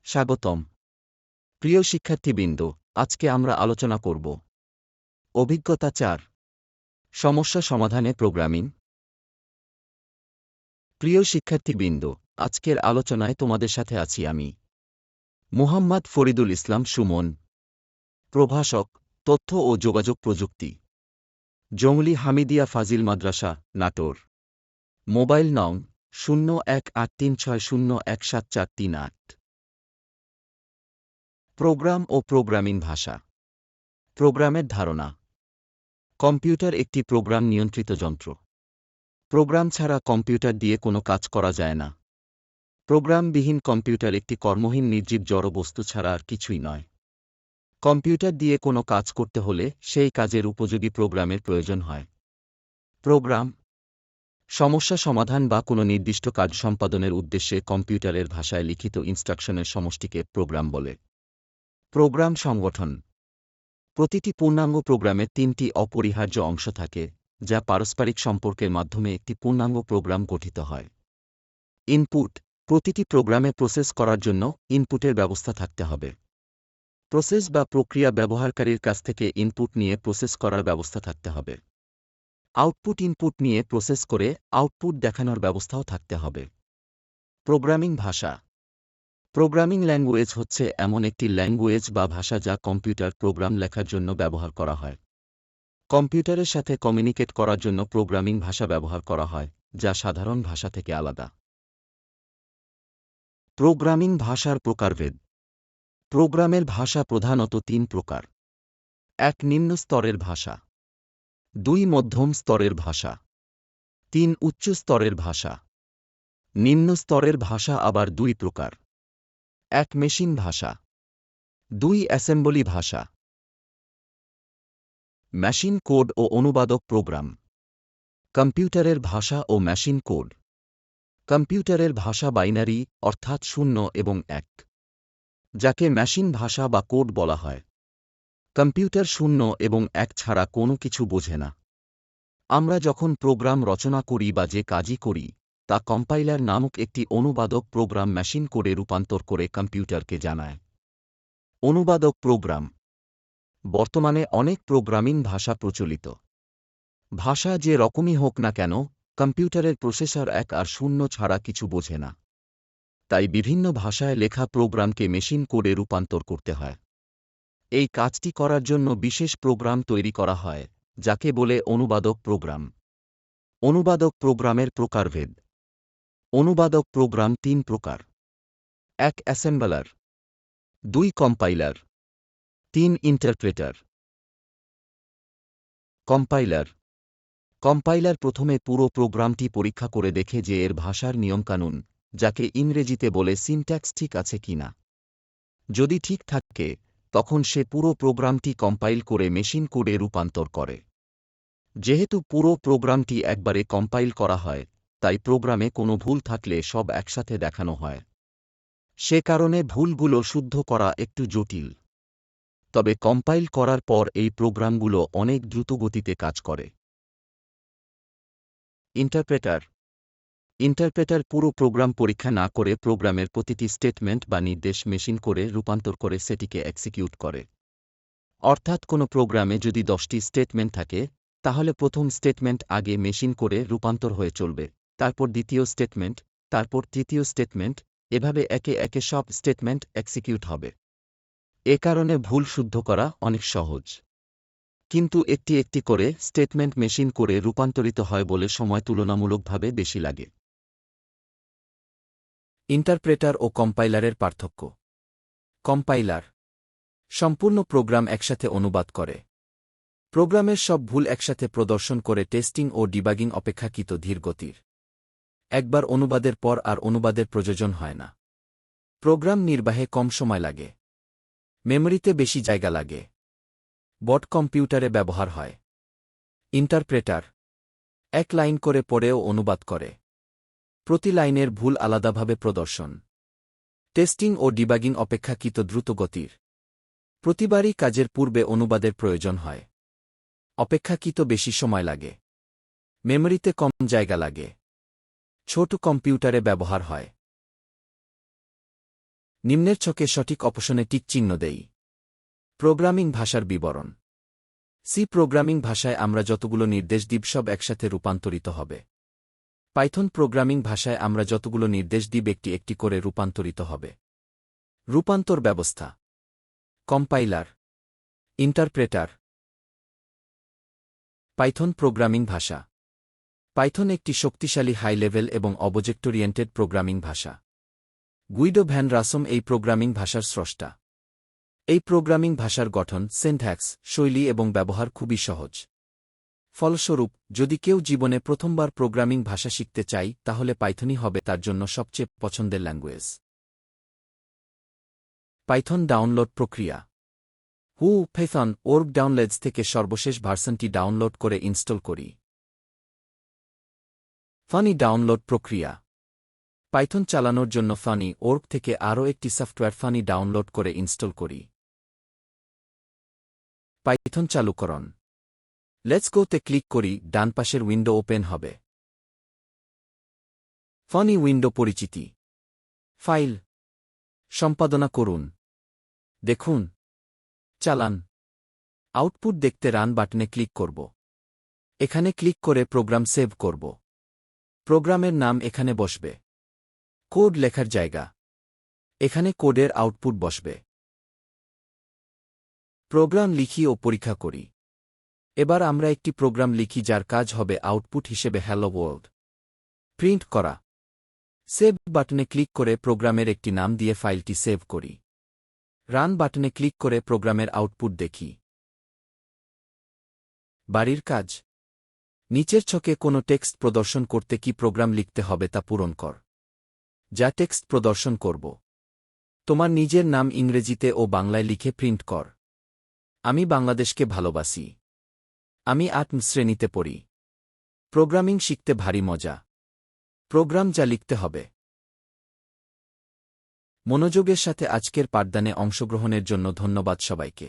স্বাগতম প্রিয় শিক্ষার্থীবৃন্দ। আজকে আমরা আলোচনা করব অভিজ্ঞতা ৪, সমস্যা সমাধানে প্রোগ্রামিং। প্রিয় শিক্ষার্থীবৃন্দ, আজকের আলোচনায় তোমাদের সাথে আছি আমি মুহাম্মদ ফরিদুল ইসলাম সুমন, প্রভাষক, তথ্য ও যোগাযোগ প্রযুক্তি, জংলি হামিদিয়া ফাজিল মাদ্রাসা, নাটোর। মোবাইল নং 018360174338। প্রোগ্রাম ও প্রোগ্রামিং ভাষা। প্রোগ্রামের ধারণা। কম্পিউটার একটি প্রোগ্রাম নিয়ন্ত্রিত যন্ত্র। প্রোগ্রাম ছাড়া কম্পিউটার দিয়ে কোনো কাজ করা যায় না। প্রোগ্রামবিহীন কম্পিউটার একটি কর্মহীন নির্জীব জড় বস্তু ছাড়া আর কিছুই নয়। কম্পিউটার দিয়ে কোনো কাজ করতে হলে সেই কাজের উপযোগী প্রোগ্রামের প্রয়োজন হয়। প্রোগ্রাম সমস্যা সমাধান বা কোনো নির্দিষ্ট কাজ সম্পাদনের উদ্দেশ্যে কম্পিউটারের ভাষায় লিখিত ইনস্ট্রাকশনের সমষ্টিকে প্রোগ্রাম বলে। প্রোগ্রাম সংগঠন। প্রতিটি পূর্ণাঙ্গ প্রোগ্রামের ৩টি অপরিহার্য অংশ থাকে, যা পারস্পরিক সম্পর্কের মাধ্যমে একটি পূর্ণাঙ্গ প্রোগ্রাম গঠিত হয়। ইনপুট। প্রতিটি প্রোগ্রামে প্রসেস করার জন্য ইনপুটের ব্যবস্থা থাকতে হবে। প্রসেস বা প্রক্রিয়া ব্যবহারকারীর কাছ থেকে ইনপুট নিয়ে প্রসেস করার ব্যবস্থা থাকতে হবে। আউটপুট ইনপুট নিয়ে প্রসেস করে আউটপুট দেখানোর ব্যবস্থাও থাকতে হবে। প্রোগ্রামিং ভাষা। প্রোগ্রামিং ল্যাঙ্গুয়েজ হচ্ছে এমন একটি ল্যাঙ্গুয়েজ বা ভাষা যা কম্পিউটার প্রোগ্রাম লেখার জন্য ব্যবহার করা হয়। কম্পিউটারের সাথে কমিউনিকেট করার জন্য প্রোগ্রামিং ভাষা ব্যবহার করা হয়, যা সাধারণ ভাষা থেকে আলাদা। প্রোগ্রামিং ভাষার প্রকারভেদ। প্রোগ্রামের ভাষা প্রধানত ৩ প্রকার। ১ নিম্ন স্তরের ভাষা, ২ মধ্যম স্তরের ভাষা, ৩ উচ্চ স্তরের ভাষা। নিম্ন স্তরের ভাষা আবার ২ প্রকার। ১ মেশিন ভাষা, ২ অ্যাসেম্বলি ভাষা। মেশিন কোড ও অনুবাদক প্রোগ্রাম। কম্পিউটারের ভাষা ও মেশিন কোড। কম্পিউটারের ভাষা বাইনারি, অর্থাৎ ০ এবং ১, যাকে মেশিন ভাষা বা কোড বলা হয়। কম্পিউটার ০ এবং ১ ছাড়া কোনো কিছু বোঝে না। আমরা যখন প্রোগ্রাম রচনা করি বা যে কাজই করি, তা কম্পাইলার নামক একটি অনুবাদক প্রোগ্রাম মেশিন কোডে রূপান্তর করে কম্পিউটারকে জানায়। অনুবাদক প্রোগ্রাম। বর্তমানে অনেক প্রোগ্রামিং ভাষা প্রচলিত। ভাষা যে রকমই হোক না কেন, কম্পিউটারের প্রসেসর ১ আর ০ ছাড়া কিছু বোঝে না। তাই বিভিন্ন ভাষায় লেখা প্রোগ্রামকে মেশিন কোডে রূপান্তর করতে হয়। এই কাজটি করার জন্য বিশেষ প্রোগ্রাম তৈরি করা হয়, যাকে বলে অনুবাদক প্রোগ্রাম। অনুবাদক প্রোগ্রামের প্রকারভেদ। অনুবাদক প্রোগ্রাম ৩ প্রকার। ১ assembler, ২ compiler, ৩ interpreter. Compiler. Compiler প্রথমে পুরো প্রোগ্রামটি পরীক্ষা করে দেখে যে এর ভাষার নিয়মকানুন, যাকে ইংরেজিতে বলে সিনট্যাক্স, ঠিক আছে কিনা। যদি ঠিক থাকে, তখন সে পুরো প্রোগ্রামটি কম্পাইল করে মেশিন কোডে রূপান্তর করে। যেহেতু পুরো প্রোগ্রামটি একবারে কম্পাইল করা হয়, তাই প্রোগ্রামে কোনো ভুল থাকলে সব একসাথে দেখানো হয়। সে কারণে ভুলগুলো শুদ্ধ করা একটু জটিল। তবে কম্পাইল করার পর এই প্রোগ্রামগুলো অনেক দ্রুতগতিতে কাজ করে। ইন্টারপ্রেটার। ইন্টারপ্রেটার পুরো প্রোগ্রাম পরীক্ষা না করে প্রোগ্রামের প্রতিটি স্টেটমেন্ট বা নির্দেশ মেশিন করে রূপান্তর করে সেটিকে এক্সিকিউট করে। অর্থাৎ কোনো প্রোগ্রামে যদি 10টি স্টেটমেন্ট থাকে, তাহলে প্রথম স্টেটমেন্ট আগে মেশিন করে রূপান্তর হয়ে চলবে, তারপর দ্বিতীয় স্টেটমেন্ট, তারপর তৃতীয় স্টেটমেন্ট, এভাবে একে একে সব স্টেটমেন্ট এক্সিকিউট হবে। এ কারণে ভুল শুদ্ধ করা অনেক সহজ। কিন্তু একটি একটি করে স্টেটমেন্ট মেশিন করে রূপান্তরিত হয় বলে সময় তুলনামূলকভাবে বেশি লাগে। ইন্টারপ্রেটার ও কম্পাইলারের পার্থক্য। কম্পাইলার সম্পূর্ণ প্রোগ্রাম একসাথে অনুবাদ করে। প্রোগ্রামের সব ভুল একসাথে প্রদর্শন করে টেস্টিং ও ডিবাগিং অপেক্ষাকৃত ধীর গতির। একবার অনুবাদের পর আর অনুবাদের প্রয়োজন হয় না। প্রোগ্রাম নির্বাহে কম সময় লাগে। মেমরিতে বেশি জায়গা লাগে। বট কম্পিউটারে ব্যবহার হয়। ইন্টারপ্রেটার এক লাইন করে পড়েও অনুবাদ করে। প্রতি লাইনের ভুল আলাদাভাবে প্রদর্শন। টেস্টিং ও ডিবাগিং অপেক্ষাকৃত দ্রুত গতির। প্রতিবারই কাজের পূর্বে অনুবাদের প্রয়োজন হয়। অপেক্ষাকৃত বেশি সময় লাগে। মেমরিতে কম জায়গা লাগে। ছোট কম্পিউটারে ব্যবহার হয়। নিম্নের ছকে সঠিক অপশনে টিক চিহ্ন দেই। প্রোগ্রামিং ভাষার বিবরণ। সি প্রোগ্রামিং ভাষায় আমরা যতগুলো নির্দেশ দিব সব একসাথে রূপান্তরিত হবে। পাইথন প্রোগ্রামিং ভাষায় আমরা যতগুলো নির্দেশ দিব একটি একটি করে রূপান্তরিত হবে। রূপান্তর ব্যবস্থা: কম্পাইলার, ইন্টারপ্রেটার। পাইথন প্রোগ্রামিং ভাষা। পাইথন একটি শক্তিশালী হাই লেভেল এবং অবজেক্ট ওরিয়েন্টেড প্রোগ্রামিং ভাষা। গুইডো ভ্যান রাসম এই প্রোগ্রামিং ভাষার স্রষ্টা। এই প্রোগ্রামিং ভাষার গঠন, সিনট্যাক্স, শৈলী এবং ব্যবহার খুবই সহজ। ফলস্বরূপ, যদি কেউ জীবনে প্রথমবার প্রোগ্রামিং ভাষা শিখতে চায় তাহলে পাইথনই হবে তার জন্য সবচেয়ে পছন্দের ল্যাঙ্গুয়েজ। পাইথন ডাউনলোড প্রক্রিয়া। পাইথন ওর্গ ডাউনলোডস থেকে সর্বশেষ ভার্সনটি ডাউনলোড করে ইনস্টল করি। ফানি ডাউনলোড প্রক্রিয়া। পাইথন চালানোর জন্য ফানি ওর্গ থেকে আরও একটি সফটওয়্যার ফানি ডাউনলোড করে ইনস্টল করি। পাইথন চালুকরণ। লেটস গোতে ক্লিক করি, ডান পাশের উইন্ডো ওপেন হবে। ফানি উইন্ডো পরিচিতি। ফাইল সম্পাদনা করুন, দেখুন, চালান। আউটপুট দেখতে রান বাটনে ক্লিক করব। এখানে ক্লিক করে প্রোগ্রাম সেভ করব। প্রোগ্রামের নাম এখানে বসবে। কোড লেখার জায়গা। এখানে কোডের আউটপুট বসবে। প্রোগ্রাম লিখি ও পরীক্ষা করি। এবার আমরা একটি প্রোগ্রাম লিখি যার কাজ হবে আউটপুট হিসেবে হ্যালো ওয়ার্ল্ড প্রিন্ট করা। সেভ বাটনে ক্লিক করে প্রোগ্রামের একটি নাম দিয়ে ফাইলটি সেভ করি। রান বাটনে ক্লিক করে প্রোগ্রামের আউটপুট দেখি। বাড়ির কাজ। নিচের ছকে কোনো টেক্সট প্রদর্শন করতে কি প্রোগ্রাম লিখতে হবে তা পূরণ কর। যা টেক্সট প্রদর্শন করব। তোমার নিজের নাম ইংরেজিতে ও বাংলায় লিখে প্রিন্ট কর। আমি বাংলাদেশকে ভালোবাসি। আমি 8ম শ্রেণীতে পড়ি। প্রোগ্রামিং শিখতে ভারী মজা। প্রোগ্রাম যা লিখতে হবে। মনোযোগের সাথে আজকের পাঠদানে অংশগ্রহণের জন্য ধন্যবাদ সবাইকে।